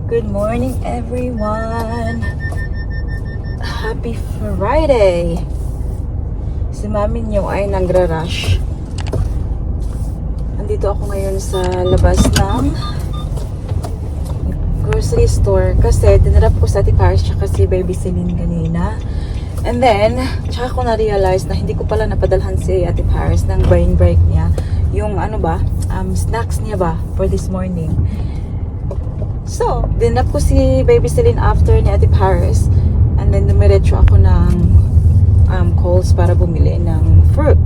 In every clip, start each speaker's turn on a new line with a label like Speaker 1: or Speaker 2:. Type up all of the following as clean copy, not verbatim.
Speaker 1: Good morning, everyone. Happy Friday. Si mami niyo ay nagra-rush. Andito ako ngayon sa labas ng grocery store kasi dinarap ko sa Ate Paris tsaka si Baby Celine kanina. And then, tsaka ko na-realize na hindi ko pala napadalhan si Ate Paris ng brain break niya. Yung snacks niya ba for this morning. So, dinap ko si Baby Celine after ni Ate Paris. And then, dumiretso ako ng Coles para bumili ng fruit.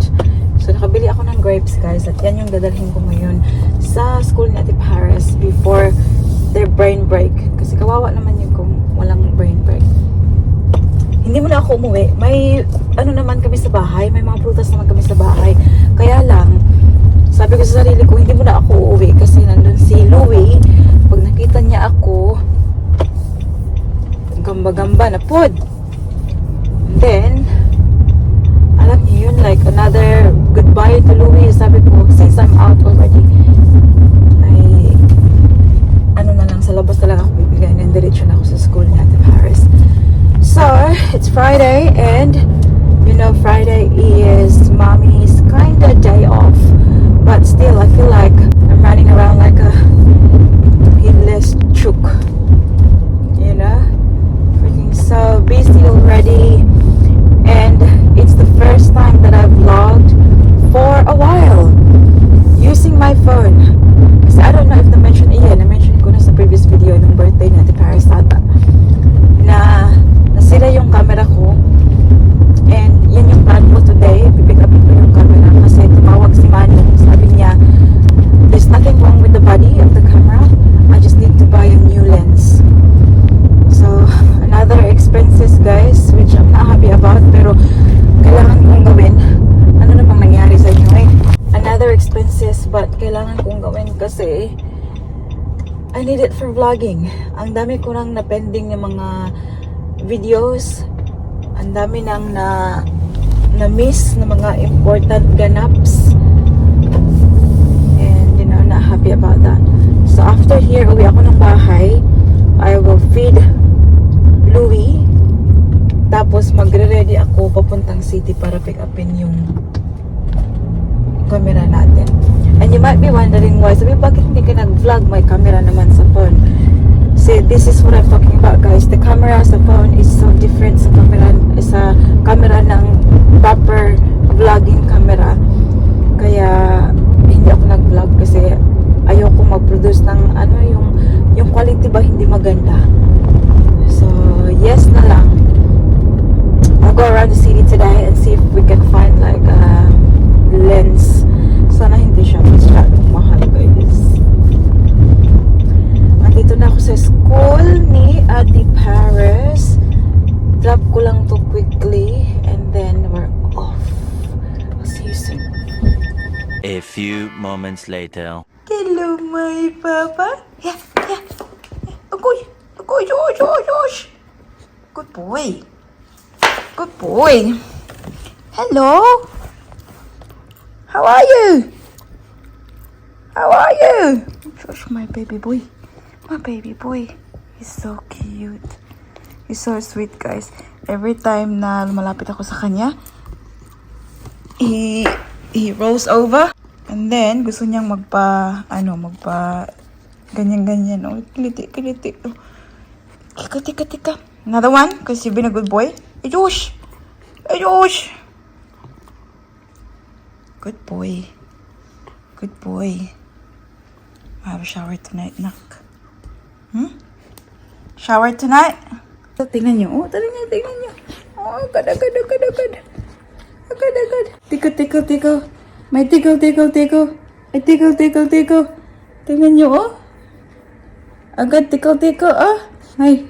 Speaker 1: So, nakabili ako ng grapes, guys. At yan yung dadalhin ko ngayon sa school ni Ate Paris before their brain break. Kasi kawawa naman yun kung walang brain break. Hindi mo na ako umuwi. May naman kami sa bahay. May mga prutas naman kami sa bahay. Kaya lang, sabi ko sa sarili ko, hindi mo na ako uuwi kasi nandun si Louie. Pag nakita niya ako, gamba-gamba na pod. And then, alam niyo yun, like another goodbye to Louie. Sabi ko, since I'm out already, ay, na lang, sa labas na lang ako bibigay. And then, diretso na ako sa school ni Ate Paris. So, it's Friday and, you know, Friday is mommy's kinda day off. But still, I feel like I'm running around like a headless chook. You know? Freaking so busy already. And it's the first time that I've vlogged for a while using my phone. Kasi I don't know if na-mention ko na sa previous video ng birthday ni Ate Paris ata. Na nasira yung camera ko. And yan yung plan ko today. Pipick up ko yung camera kasi tumawag si Manny. Sabi niya, there's nothing wrong with the body of the camera. I just need to buy a new lens. So, another expenses, guys, which I'm not happy about. Pero, kailangan kong gawin. Ano na bang nangyari sa inyo eh? Another expenses, but kailangan kong gawin kasi I need it for vlogging. Ang dami ko nang na-pending ng mga videos. Ang dami nang na-miss na mga important ganaps. And, you know, not happy about that. So, after here, uwi ako ng bahay. I will feed Louie. Tapos, magre-ready ako papuntang city para pick upin yung camera natin. And you might be wondering why. Sabi, bakit hindi ka nag-vlog? May camera naman sa phone. See, this is what I'm talking about, guys. The camera sa phone is so different sa camera ng proper vlogging camera. Kaya hindi ako nag-vlog kasi ayoko mag-produce ng yung quality ba hindi maganda. So, yes na lang. I'll go around the city today and see if we can find like a lens. Sana hindi siya masyadong mahal, guys. Dito na ako sa school ni Ate Paris. Drop ko lang to quickly and then we're off. I'll see you soon.
Speaker 2: A few moments later.
Speaker 1: Hello, my papa. Yeah. Agoy, Josh. Good boy. Good boy. Hello. How are you? Josh, my baby boy. My baby boy, he's so cute. He's so sweet, guys. Every time na lumalapit ako sa kanya, he rolls over and then gusto niyang magpa ganyan. Oh, kiliti. Oh. Tika. Another one, because you've been a good boy. Hey, Josh. Good boy. I have a shower tonight, nak. Shower tonight? Tingnan nyo. Oh, tingnan nyo. Oh, agad. Tickle. May tickle. Ay, tickle. Tingnan nyo, oh. Agad, tickle, oh. Hey.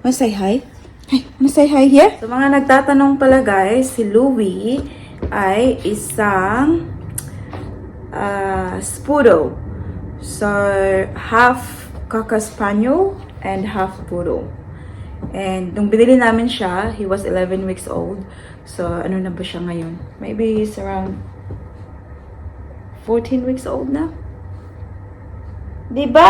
Speaker 1: Wanna say hi? Hey, wanna say hi here? So, mga nagtatanong pala, guys, si Louie ay isang Spoodle. So, half Cocker Spaniel and half Poodle. And nung binili namin siya, he was 11 weeks old. So, ano na ba siya ngayon? Maybe he's around 14 weeks old na. Diba?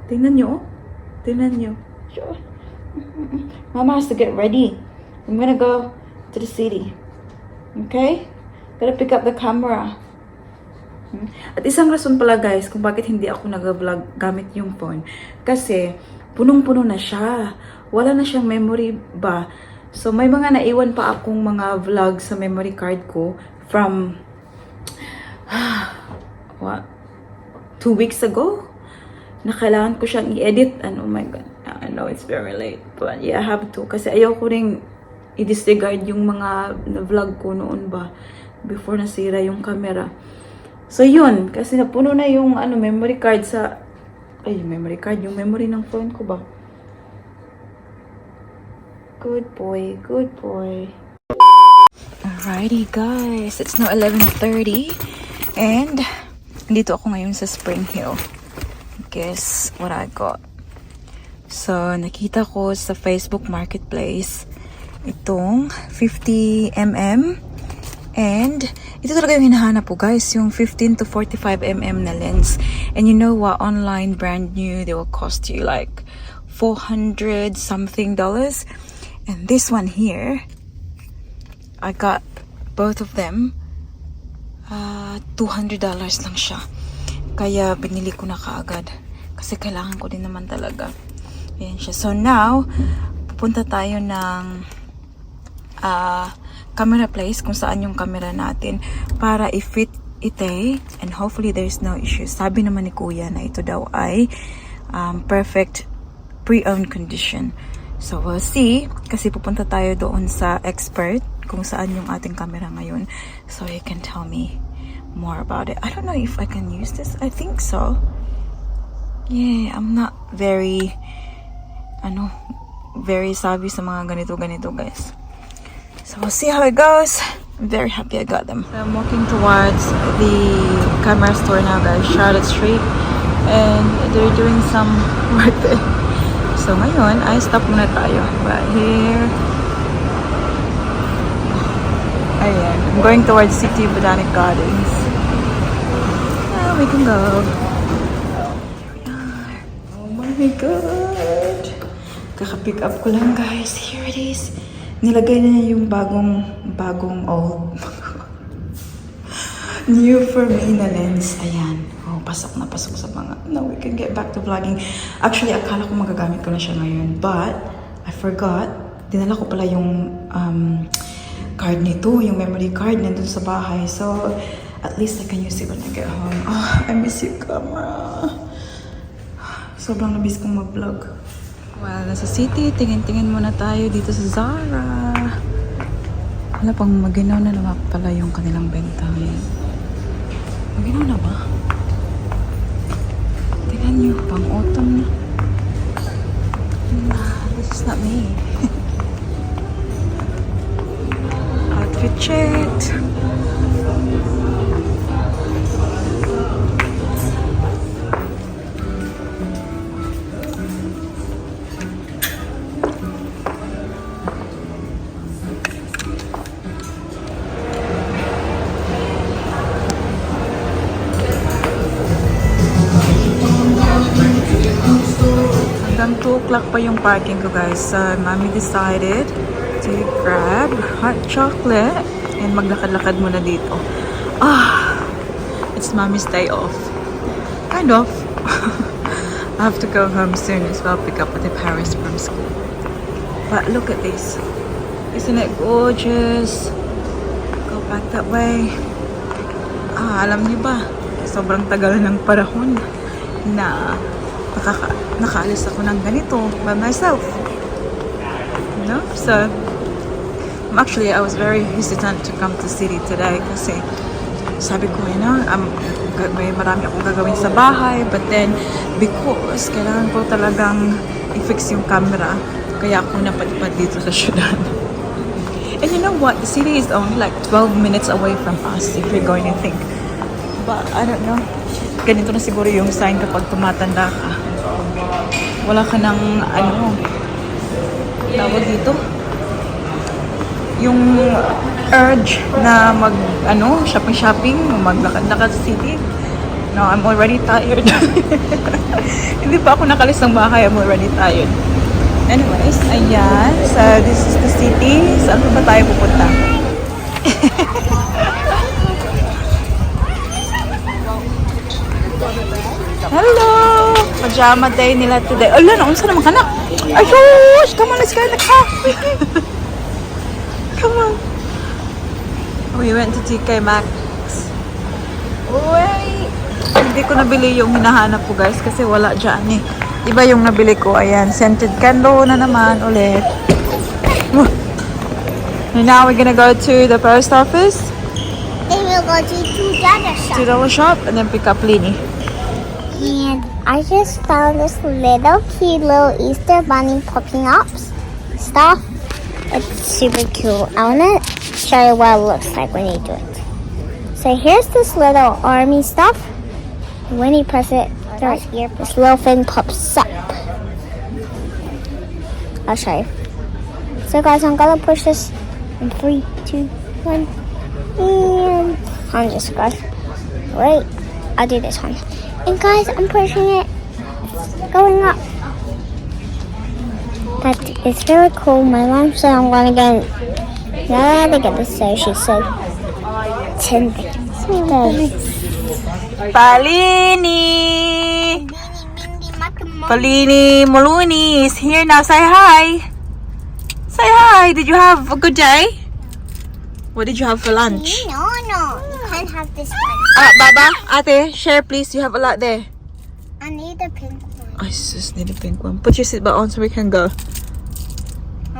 Speaker 1: Tingnan nyo, oh. Tingnan nyo. Sure. Mama has to get ready. I'm gonna go to the city. Okay? Gotta pick up the camera. At isang rason pala guys kung bakit hindi ako nag-vlog gamit yung phone. Kasi punong-puno na siya. Wala na siyang memory ba. So may mga naiwan pa akong mga vlog sa memory card ko from what? 2 weeks ago? Na kailangan ko siyang i-edit. And oh my god, I know it's very late. But yeah, I have to. Kasi ayaw ko rin i-disregard yung mga vlog ko noon ba. Before nasira yung camera. So yun, kasi napuno na yung memory card sa... Ay, memory card. Yung memory ng phone ko ba. Good boy, good boy. Alrighty guys, it's now 11:30. And dito ako ngayon sa Spring Hill. Guess what I got. So, nakita ko sa Facebook Marketplace itong 50mm. And ito talaga yung hinahanap po guys, yung 15 to 45mm na lens. And you know what, online brand new, they will cost you like $400 something. And this one here, I got both of them. $200 lang siya. Kaya binili ko na kaagad. Kasi kailangan ko din naman talaga. Ayan siya. So now, pupunta tayo ng camera place kung saan yung camera natin para i-fit ite and hopefully there's no issue. Sabi naman ni Kuya na ito daw ay perfect pre-owned condition. So we'll see kasi pupunta tayo doon sa expert kung saan yung ating camera ngayon. So he can tell me more about it. I don't know if I can use this. I think so. Yeah, I'm not very savvy sa mga ganito guys. So we'll see how it goes. I'm very happy I got them. So I'm walking towards the camera store now guys, Charlotte Street. And they're doing some work there. So ngayon, I stop muna tayo. Right here. Ayan. I'm going towards City Botanic Gardens. Now we can go. Oh my god. Kaka-pick up ko lang guys. Here it is. Nilagay na niya yung bagong old. New for me na lens. Ayan. Oh, pasok na pasok sa mga. Now we can get back to vlogging. Actually, akala ko magagamit ko na siya ngayon. But, I forgot. Dinala ko pala yung card nito. Yung memory card nandun sa bahay. So, at least I can use it when I get home. Oh, I miss you, camera. Sobrang nabis kong mag-vlog. Well, nasa city, tingin-tingin muna tayo dito sa Zara. Wala pang maginaw na naman pala yung kanilang benta. Maginaw na ba? Tingnan nyo, pang autumn na. This is not me. Outfit checked. Hanggang 2 o'clock pa yung parking ko guys. Mommy decided to grab hot chocolate and maglakad-lakad muna dito. It's Mommy's day off. Kind of. I have to go home soon as well, pick up the Paris from school. But look at this. Isn't it gorgeous? Go back that way. Alam niyo ba? Sobrang tagal ng panahon na nakaalis ako ng ganito by myself. You know? So, actually, I was very hesitant to come to city today kasi sabi ko, you know, may marami akong gagawin sa bahay, but then, because kailangan ko talagang i-fix yung camera, kaya ako napadpad dito sa syudad. And you know what? The city is only like 12 minutes away from us if you're going to think. But, I don't know. Ganito na siguro yung sign kapag tumatanda ka. Wala ka ng, tawag dito? Yung urge na shopping-shopping, maglakad-lakad sa city. No, I'm already tired. Hindi pa ako nakalis ng bahay. I'm already tired. Anyways, ayan. So, this is the city. Saan pa ba tayo pupunta? Hello! Pajama day nila today. Ala, naunsa naman ka na? Ayush! Come on, let's go in the car! Come on! We went to TK Maxx. Uy! Hindi ko nabili yung hinahanap ko guys kasi wala dyan eh. Iba yung nabili ko. Ayan, scented candle na naman ulit. And now we're gonna go to the post office.
Speaker 3: Then we'll go to dollar shop.
Speaker 1: $2 shop and then pick up Lini.
Speaker 3: And I just found this little cute little Easter bunny popping up stuff. It's super cool. I wanna show you what it looks like when you do it. So here's this little army stuff. When you press it right here, this little thing pops up. I'll show you. So guys, I'm gonna push this in 3, 2, 1. And I'm just gonna wait. I'll do this one. And guys, I'm pushing it. It's going up. But it's really cool. My mom said I'm gonna get this. So she said 10 seconds.
Speaker 1: Palini! Palini Moluni is here now. Say hi. Say hi. Did you have a good day? What did you have for lunch?
Speaker 3: No, you can't have this one.
Speaker 1: Baba, ate, share please. You have a lot there.
Speaker 3: I need the pink one.
Speaker 1: I just need a pink one. Put your seatbelt on so we can go.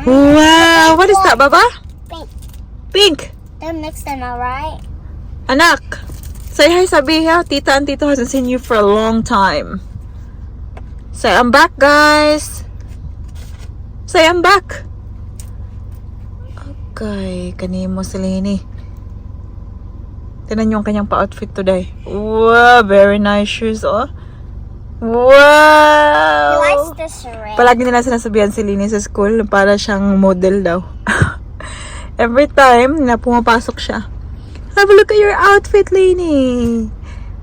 Speaker 1: Wow, what is that, Baba?
Speaker 3: Pink.
Speaker 1: Pink.
Speaker 3: They're mixed in, alright?
Speaker 1: Anak, say hi, sabi ha. Tita and Tito hasn't seen you for a long time. Say I'm back, guys. Say I'm back. Okay, kanimo si Lini. Tignan niyo ang kanyang pa-outfit today. Wow, very nice shoes, oh. Wow!
Speaker 3: He likes the syringe.
Speaker 1: Palagi nila sinasabihan si Lini sa school na para siyang model daw. Every time na pumapasok siya, have a look at your outfit, Lini.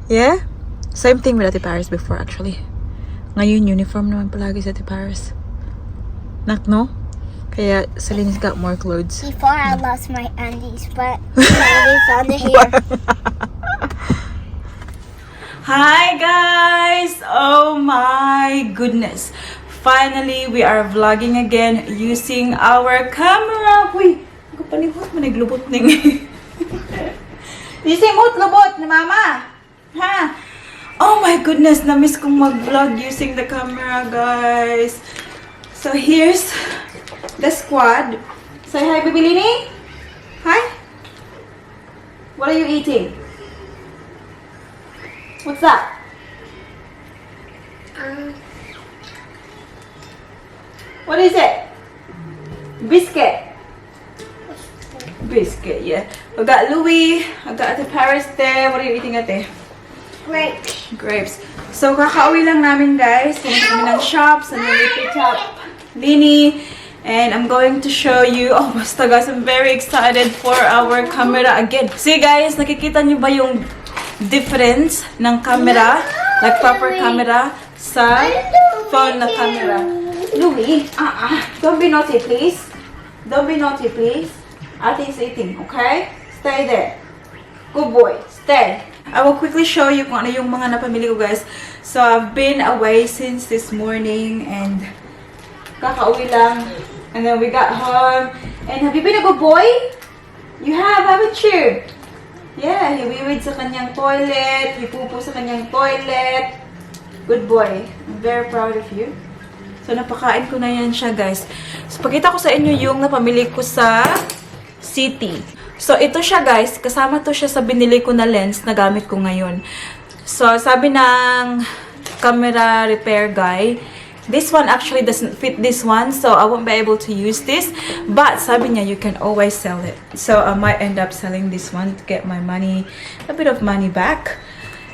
Speaker 1: Yeah? Same thing with Ate Paris before, actually. Ngayon, uniform naman palagi sa Ate Paris. No? Kaya Celine's got more clothes.
Speaker 3: Before I lost my undies, but I found it here.
Speaker 1: Hi guys! Oh my goodness! Finally, we are vlogging again using our camera. Uy! Ako panihot, managlubot ning. Using lubot na mama! Ha? Oh my goodness! Na-miss kong mag-vlog using the camera, guys. So here's the squad. Say hi, Baby Lini. Hi. What are you eating? What's that? What is it? Biscuit. Biscuit, yeah. I got Louis. I got Ate Paris there. What are you eating, Ate?
Speaker 3: Grapes.
Speaker 1: Grapes. So, kakauwi lang namin, guys. Pumunta kami ng shops and then we picked up Lini. And I'm going to show you. Oh, basta guys, I'm very excited for our camera again. See guys, nakikita niyo ba yung difference ng camera? Like proper camera sa phone na camera. Louis, don't be naughty, please. Don't be naughty, please. Ate is eating, okay? Stay there. Good boy. Stay. I will quickly show you kung ano yung mga napamili ko, guys. So, I've been away since this morning and kakauwi lang. And then we got home. And have you been a good boy? You have, haven't you? Yeah, he wiwid sa kanyang toilet. He pupo sa kanyang toilet. Good boy. I'm very proud of you. So, napakain ko na yan siya, guys. So, pakita ko sa inyo yung napamili ko sa City. So, ito siya, guys. Kasama to siya sa binili ko na lens na gamit ko ngayon. So, sabi ng camera repair guy, this one actually doesn't fit this one, so I won't be able to use this. But sabi niya, you can always sell it. So I might end up selling this one to get my money, a bit of money back.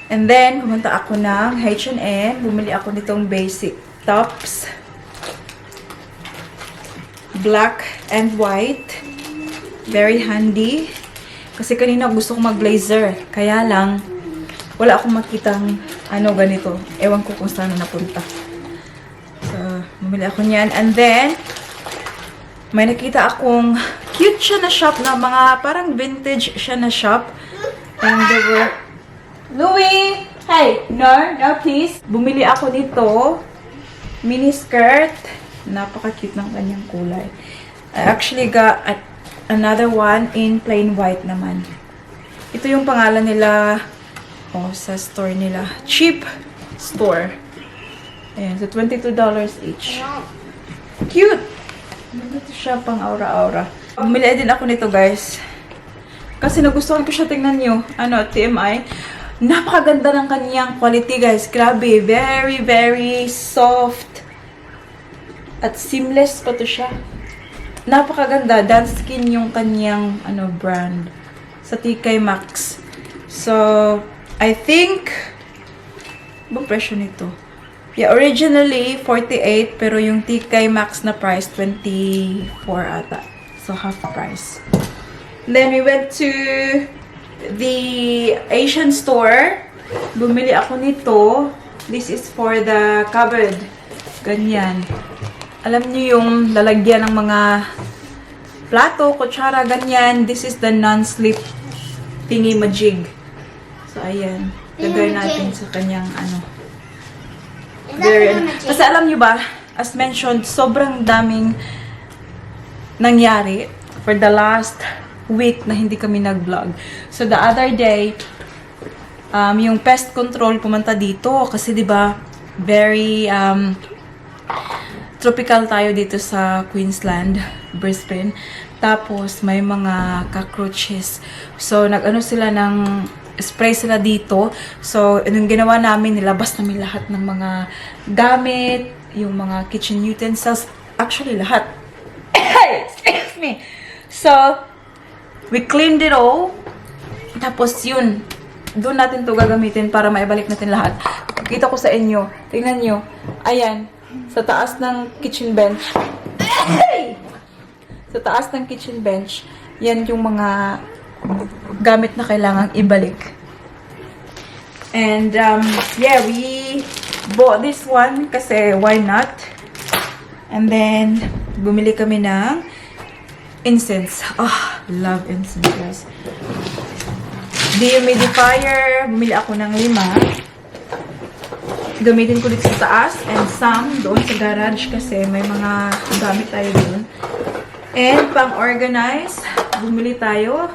Speaker 1: And then, pumunta ako ng H&M. Bumili ako nitong basic tops. Black and white. Very handy. Kasi kanina gusto ko mag-blazer. Kaya lang, wala akong makitang ganito. Ewan ko kung saan napunta. So, bumili ako niyan. And then, may nakita akong cute siya na shop na mga parang vintage siya na shop. And there were... Louie! Hey! No, please. Bumili ako nito. Mini skirt. Napaka-cute ng kanyang kulay. I actually got another one in plain white naman. Ito yung pangalan nila sa store nila. Cheap store. Ayan, so $22 each. Cute! Ito siya pang aura-aura. Bumili din ako nito, guys. Kasi nagustuhan ko siya, tingnan nyo. TMI. Napakaganda ng kanyang quality, guys. Grabe. Very, very soft. At seamless pa to siya. Napakaganda. Dance skin yung kanyang brand. Sa TK Maxx. So, I think bang presyo nito? Yeah, originally 48 pero yung TK Maxx na price 24 ata. So, half price. Then we went to the Asian store. Bumili ako nito. This is for the cupboard. Ganyan. Alam niyo yung lalagyan ng mga plato, kutsara, ganyan. This is the non-slip thingy majig. So, ayan. Lagay natin sa kanyang Kasi alam niyo ba, as mentioned, sobrang daming nangyari for the last week na hindi kami nag-vlog. So, the other day, yung pest control pumunta dito kasi 'di ba very tropical tayo dito sa Queensland, Brisbane. Tapos may mga cockroaches. So sila ng spray sila dito. So anong ginawa namin, nilabas namin lahat ng mga gamit, yung mga kitchen utensils, actually lahat. Excuse me. So we cleaned it all. Tapos yun, doon natin to gagamitin para maibalik natin lahat. Kita ko sa inyo. Tingnan nyo. Ayan. Sa taas ng kitchen bench. Sa taas ng kitchen bench. Yan yung mga gamit na kailangang ibalik. And, yeah, we bought this one kasi why not? And then, bumili kami ng incense. Love incense, guys. Dehumidifier, bumili ako ng 5. Gamitin ko dito sa taas and some doon sa garage kasi may mga gamit tayo doon. And pang-organize, bumili tayo.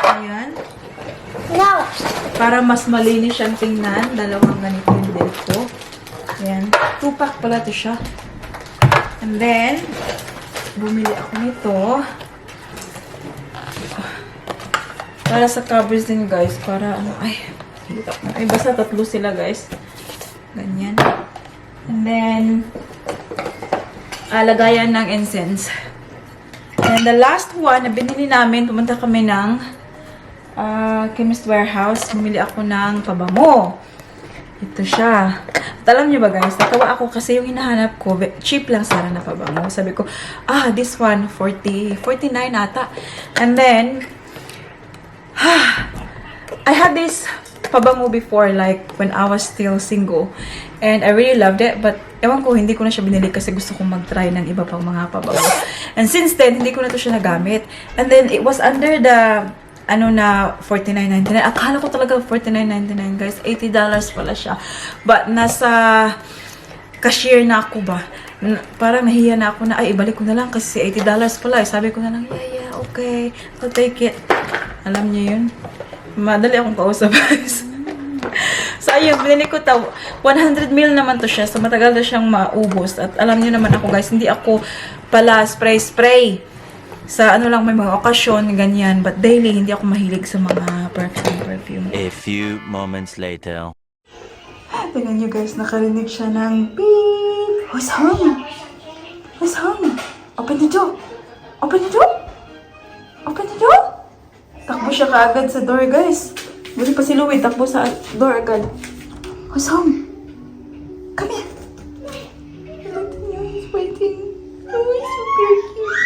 Speaker 1: Ayan.
Speaker 3: No.
Speaker 1: Para mas malinis siyang tingnan. Dalawang ganito yung dito. Ayan. 2-pack pala ito siya. And then, bumili ako nito. Para sa covers din, guys. Para basta 3 sila, guys. Ganyan. And then, lagayan ng incense. And the last one na binili namin, pumunta kami ng Chemist Warehouse. Bumili ako ng pabango. Ito siya. At alam niyo ba, guys, natawa ako kasi yung hinahanap ko, cheap lang sana na pabango. Sabi ko, this one, 49 ata. And then, I had this pabango before, like, when I was still single. And I really loved it, but ewan ko, hindi ko na siya binili kasi gusto kong mag-try ng iba pang mga pabango. And since then, hindi ko na to siya nagamit. And then, it was under the, na $49.99. Akala ko talaga $49.99, guys. $80 pala siya. But, nasa cashier na ako ba? Parang nahiya na ako na, ibalik ko na lang kasi $80 pala. Sabi ko na lang, yeah, okay. I'll take it. Alam niyo yun? Madali akong kausap, guys. So, ayun, binili ko ito. 100 ml naman to siya. So, matagal na siyang maubos. At alam niyo naman ako, guys, hindi ako pala spray-spray. Sa lang, may mga okasyon, ganyan. But daily, hindi ako mahilig sa mga perfume.
Speaker 2: A few moments later.
Speaker 1: Tingnan niyo, guys, nakarinig siya ng beep. Who's home? Who's home? Open the door. Open the door. Open the door. Takbo siya kaagad sa door, guys. Buti pa si Louie, takbo sa door agad. Who's home? Come here. Look at him, he's waiting. Oh, he's so very cute.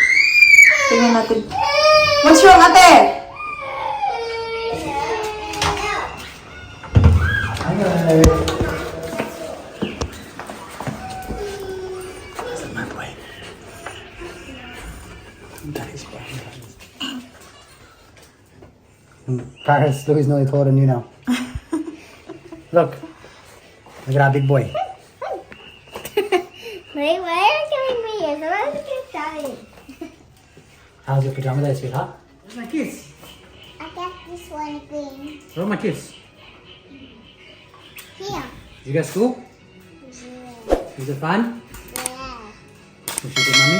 Speaker 1: Tingnan natin. What's wrong, ate?
Speaker 4: My boy. That is boy. Paris, Louis nearly taller than you now. Look. Look at that big boy.
Speaker 3: Wait, why are you giving me yours? I want to get started.
Speaker 4: How's your pajama day, sweetheart? Where's my kiss?
Speaker 3: I got this one green.
Speaker 4: Where are my kids?
Speaker 3: Here.
Speaker 4: You guys school?
Speaker 3: Yeah.
Speaker 4: Is it fun?
Speaker 3: Yeah.
Speaker 4: You should do mommy?